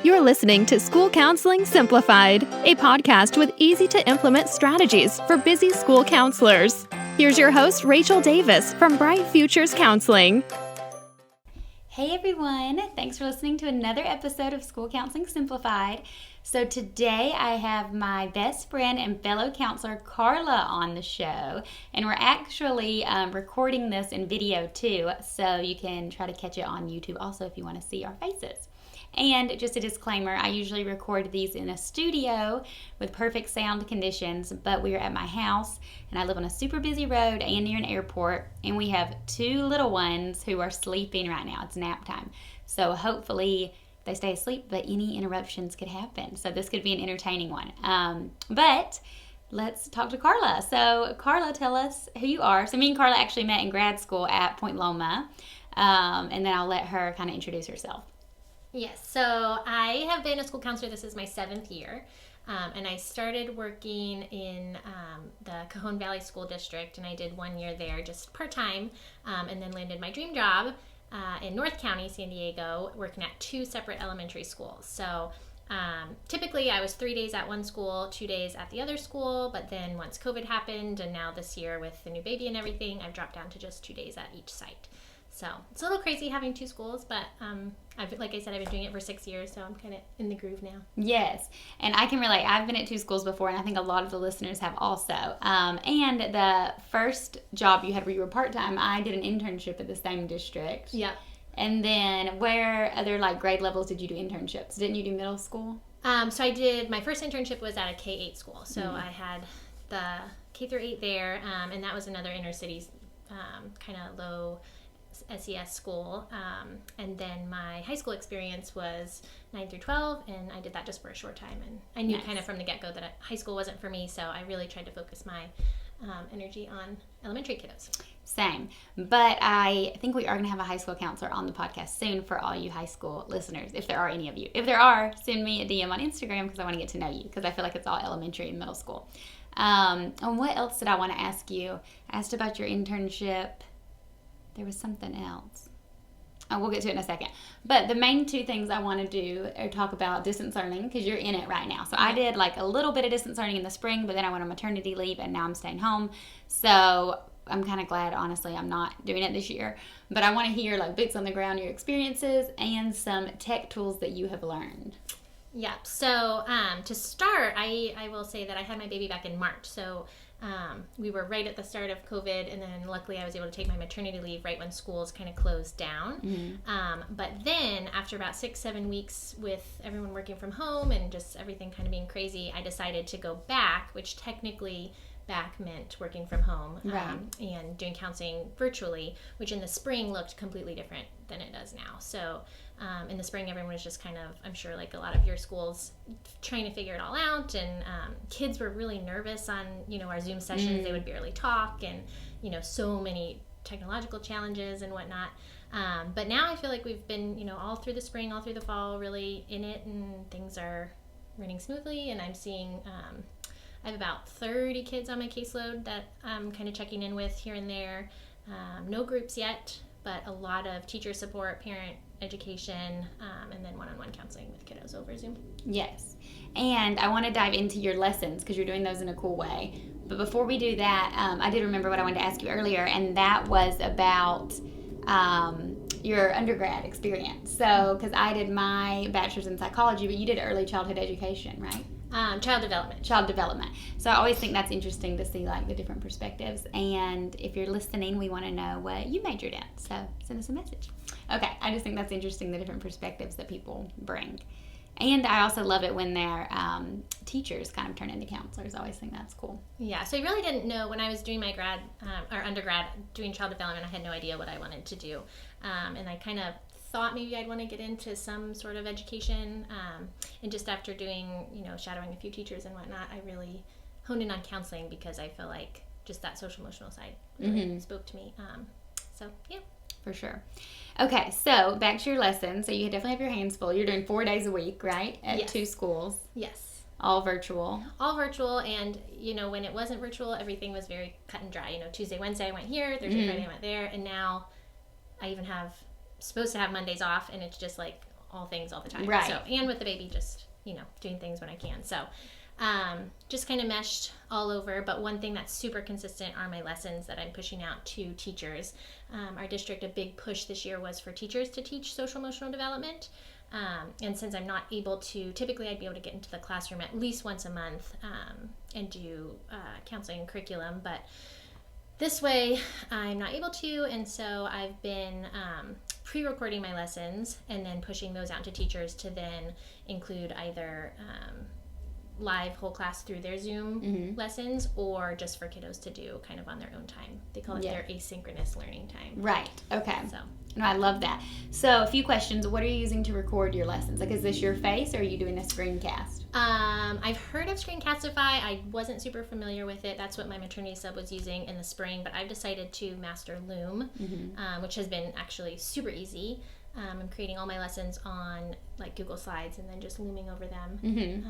You're listening to School Counseling Simplified, a podcast with easy-to-implement strategies for busy school counselors. Here's your host, Rachel Davis from Bright Futures Counseling. Hey everyone, thanks for listening to another episode of School Counseling Simplified. So today I have my best friend and fellow counselor Carla on the show, and we're actually recording this in video too, so you can try to catch it on YouTube also if you want to see our faces. And just a disclaimer, I usually record these in a studio with perfect sound conditions, but we are at my house and I live on a super busy road and near an airport, and we have two little ones who are sleeping right now. It's nap time. So hopefully they stay asleep, but any interruptions could happen. So this could be an entertaining one. But let's talk to Carla. So Carla, tell us who you are. So me and Carla actually met in grad school at Point Loma, and then I'll let her kind of introduce herself. Yes, so I have been a school counselor. This is my 7th year, and I started working in the Cajon Valley School District, and I did 1 year there just part-time, and then landed my dream job in North County, San Diego, working at 2 separate elementary schools. So typically I was 3 days at one school, 2 days at the other school, but then once COVID happened, and now this year with the new baby and everything, I've dropped down to just 2 days at each site. So it's a little crazy having 2 schools, but like I said, I've been doing it for 6 years, so I'm kind of in the groove now. Yes, and I can relate. I've been at 2 schools before, and I think a lot of the listeners have also. And the first job you had where you were part-time, I did an internship at the same district. Yeah. And then where other grade levels did you do internships? Didn't you do middle school? So I did, my first internship was at a K-8 school. So I had the K through 8 there, and that was another inner city kind of low SES school, and then my high school experience was 9 through 12, and I did that just for a short time, and I knew kind of from the get-go that high school wasn't for me, so I really tried to focus my energy on elementary kiddos. Same, but I think we are going to have a high school counselor on the podcast soon for all you high school listeners, if there are any of you. If there are, send me a DM on Instagram because I want to get to know you, because I feel like it's all elementary and middle school. And what else did I want to ask you? I asked about your internship. There was something else. Oh, we'll get to it in a second. But the main 2 things I want to do are talk about distance learning, because you're in it right now. So I did a little bit of distance learning in the spring, but then I went on maternity leave, and now I'm staying home. So I'm kind of glad, honestly, I'm not doing it this year. But I want to hear, boots on the ground, your experiences, and some tech tools that you have learned. Yeah, so to start, I will say that I had my baby back in March. So we were right at the start of COVID, and then luckily I was able to take my maternity leave right when schools kind of closed down. Mm-hmm. But then after about 6-7 weeks with everyone working from home and just everything kind of being crazy, I decided to go back, which technically back meant working from home, right. And doing counseling virtually, which in the spring looked completely different than it does now. So in the spring, everyone was just kind of, I'm sure like a lot of your schools, trying to figure it all out, and kids were really nervous on, our Zoom sessions. They would barely talk, and, so many technological challenges and whatnot. But now I feel like we've been, all through the spring, all through the fall, really in it, and things are running smoothly, and I'm seeing I have about 30 kids on my caseload that I'm kind of checking in with here and there. No groups yet, but a lot of teacher support, parent education, and then one-on-one counseling with kiddos over Zoom. Yes. And I want to dive into your lessons because you're doing those in a cool way. But before we do that, I did remember what I wanted to ask you earlier, and that was about your undergrad experience. So, because I did my bachelor's in psychology, but you did early childhood education, right? Child development. Child development. So I always think that's interesting to see the different perspectives. And if you're listening, we want to know what you majored in. So send us a message. Okay, I just think that's interesting, the different perspectives that people bring. And I also love it when their teachers kind of turn into counselors. I always think that's cool. Yeah, so I really didn't know when I was doing my grad or undergrad doing child development. I had no idea what I wanted to do, and I kind of thought maybe I'd want to get into some sort of education. And just after doing, shadowing a few teachers and whatnot, I really honed in on counseling because I feel like just that social emotional side really spoke to me. So yeah. For sure. Okay, so back to your lessons. So you definitely have your hands full. You're doing 4 days a week, right? At 2 schools. Yes. All virtual. All virtual, and when it wasn't virtual, everything was very cut and dry. Tuesday, Wednesday I went here, Thursday, Friday I went there, and now I even supposed to have Mondays off, and it's just all things all the time. Right. So, and with the baby, just, doing things when I can. So, just kind of meshed all over. But one thing that's super consistent are my lessons that I'm pushing out to teachers. Our district, a big push this year was for teachers to teach social emotional development. And since I'm not able to, typically I'd be able to get into the classroom at least once a month and do counseling and curriculum, but this way I'm not able to, and so I've been pre-recording my lessons and then pushing those out to teachers to then include either live whole class through their Zoom lessons, or just for kiddos to do kind of on their own time. They call it their asynchronous learning time. Right. Okay. So. No, I love that. So a few questions. What are you using to record your lessons? Like, is this your face or are you doing a screencast? I've heard of Screencastify. I wasn't super familiar with it. That's what my maternity sub was using in the spring, but I've decided to master Loom, which has been actually super easy. I'm creating all my lessons on like Google Slides and then just looming over them.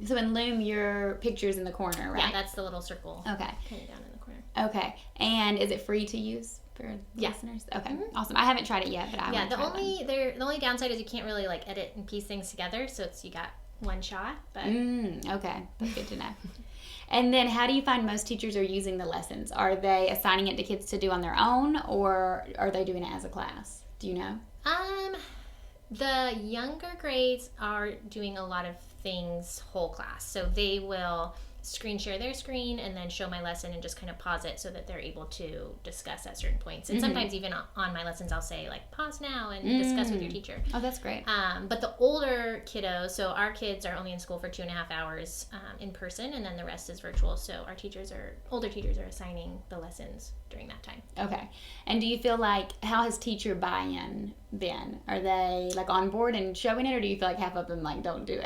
So in Loom, your picture's in the corner, right? Yeah, that's the little circle. Okay. Kind of down in the corner. Okay. And is it free to use for listeners? Okay. Awesome. I haven't tried it yet, but I want to try the only downside is you can't really like edit and piece things together, so you got one shot. But okay. That's good to know. And then how do you find most teachers are using the lessons? Are they assigning it to kids to do on their own, or are they doing it as a class? Do you know? The younger grades are doing a lot of things whole class. So they will screen share their screen and then show my lesson and just kind of pause it so that they're able to discuss at certain points. And sometimes even on my lessons, I'll say like, pause now and discuss with your teacher. Oh, that's great. But the older kiddos, so our kids are only in school for 2.5 hours in person, and then the rest is virtual. So our older teachers are assigning the lessons during that time. Okay. And do you feel like, how has teacher buy-in been? Are they like on board and showing it, or do you feel like half of them like don't do it?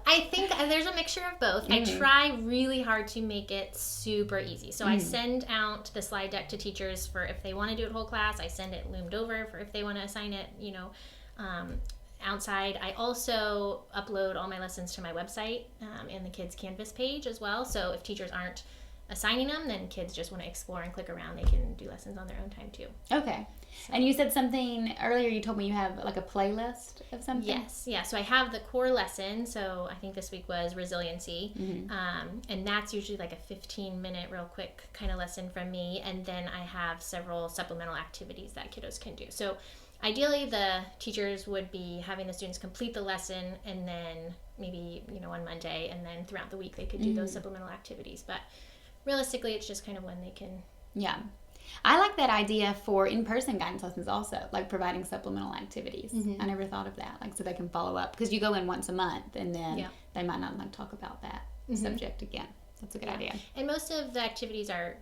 I think there's a mixture of both. I try really hard to make it super easy. So I send out the slide deck to teachers for if they want to do it whole class. I send it loomed over for if they want to assign it, outside. I also upload all my lessons to my website and the kids' Canvas page as well. So if teachers aren't assigning them, then kids just want to explore and click around, they can do lessons on their own time too. Okay. So. And you said something earlier, you told me you have like a playlist of something? Yes. Yeah. So I have the core lesson. So I think this week was resiliency. And that's usually like a 15-minute real quick kind of lesson from me. And then I have several supplemental activities that kiddos can do. So ideally the teachers would be having the students complete the lesson and then maybe, on Monday, and then throughout the week they could do those supplemental activities. But realistically, it's just kind of when they can. Yeah. I like that idea for in-person guidance lessons also, like providing supplemental activities. I never thought of that, like so they can follow up. Because you go in once a month and then they might not like talk about that subject again. That's a good idea. And most of the activities are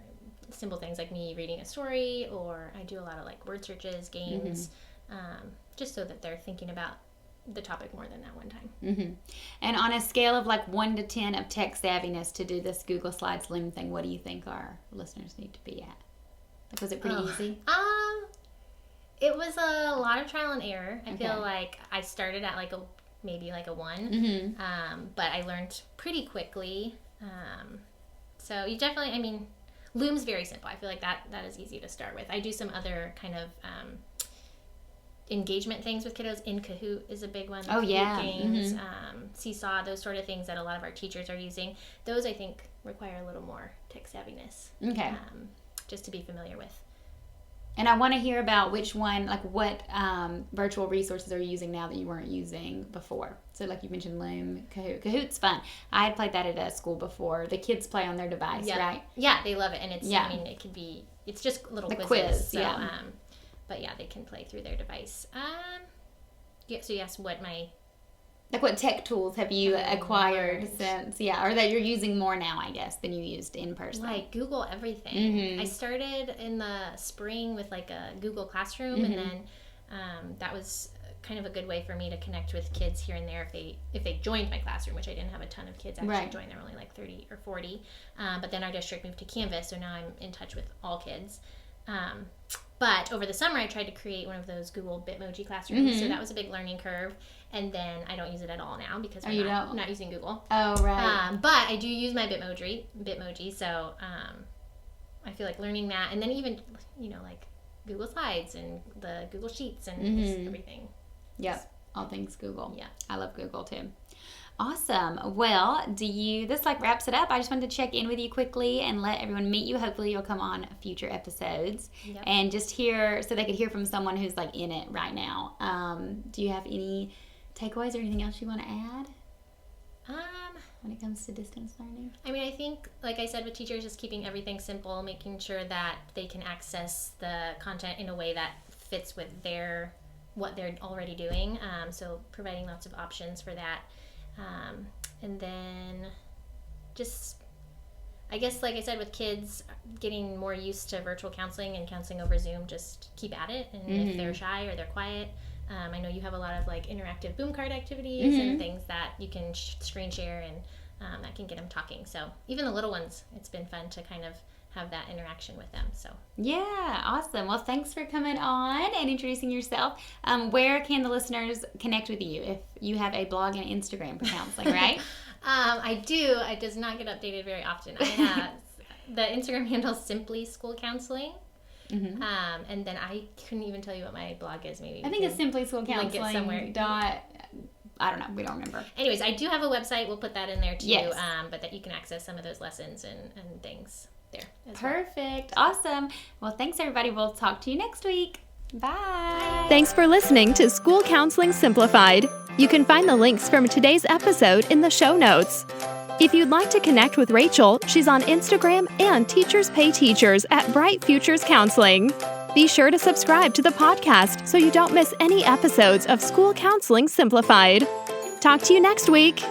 simple things like me reading a story, or I do a lot of like word searches, games, just so that they're thinking about the topic more than that one time. And on a scale of like 1 to 10 of tech savviness to do this Google Slides Loom thing, what do you think our listeners need to be at? Like, was it pretty easy? It was a lot of trial and error. I feel like I started at maybe a 1, but I learned pretty quickly. So you definitely, Loom's very simple. I feel like that is easy to start with. I do some other kind of engagement things with kiddos. In Kahoot is a big one. Kahoot games, Seesaw, those sort of things that a lot of our teachers are using. Those I think require a little more tech savviness. Okay. Just to be familiar with. And I want to hear about which one, like what virtual resources are you using now that you weren't using before? So like you mentioned Loom, Kahoot. Kahoot's fun. I had played that at a school before. The kids play on their device, right? Yeah, they love it. And it's, it can be, it's just little quizzes. Quiz, so, but yeah, they can play through their device. So you asked what my... Like what tech tools have you acquired since, or that you're using more now, I guess, than you used in person? Like Google everything. I started in the spring with like a Google Classroom, and then that was kind of a good way for me to connect with kids here and there if they joined my classroom, which I didn't have a ton of kids actually join. There were only like 30 or 40. But then our district moved to Canvas, so now I'm in touch with all kids. But over the summer, I tried to create one of those Google Bitmoji classrooms, so that was a big learning curve. And then I don't use it at all now because I'm not using Google. Oh, right. But I do use my Bitmoji, so I feel like learning that. And then even, like Google Slides and the Google Sheets and just everything. Yep. All things Google. Yeah. I love Google too. Awesome. Well, this like wraps it up. I just wanted to check in with you quickly and let everyone meet you. Hopefully you'll come on future episodes and just hear, so they could hear from someone who's like in it right now. Do you have any takeaways or anything else you want to add? When it comes to distance learning? I mean, I think, like I said, with teachers, just keeping everything simple, making sure that they can access the content in a way that fits with what they're already doing. So providing lots of options for that. And then just, I guess, like I said, with kids, getting more used to virtual counseling and counseling over Zoom, just keep at it. And if they're shy or they're quiet, I know you have a lot of like interactive boom card activities and things that you can screen share and that can get them talking. So even the little ones, it's been fun to kind of have that interaction with them. So yeah, awesome. Well, thanks for coming on and introducing yourself. Where can the listeners connect with you if you have a blog and Instagram for counseling, right? I do. It does not get updated very often. I have the Instagram handle is Simply School Counseling. And then I couldn't even tell you what my blog is. Maybe I think it's Simply School Counseling. Link it somewhere. I don't know. We don't remember. Anyways, I do have a website. We'll put that in there too. Yes. But that you can access some of those lessons and things there. Perfect. Well. Awesome. Well, thanks everybody. We'll talk to you next week. Bye. Thanks for listening to School Counseling Simplified. You can find the links from today's episode in the show notes. If you'd like to connect with Rachel, she's on Instagram and Teachers Pay Teachers at Bright Futures Counseling. Be sure to subscribe to the podcast so you don't miss any episodes of School Counseling Simplified. Talk to you next week.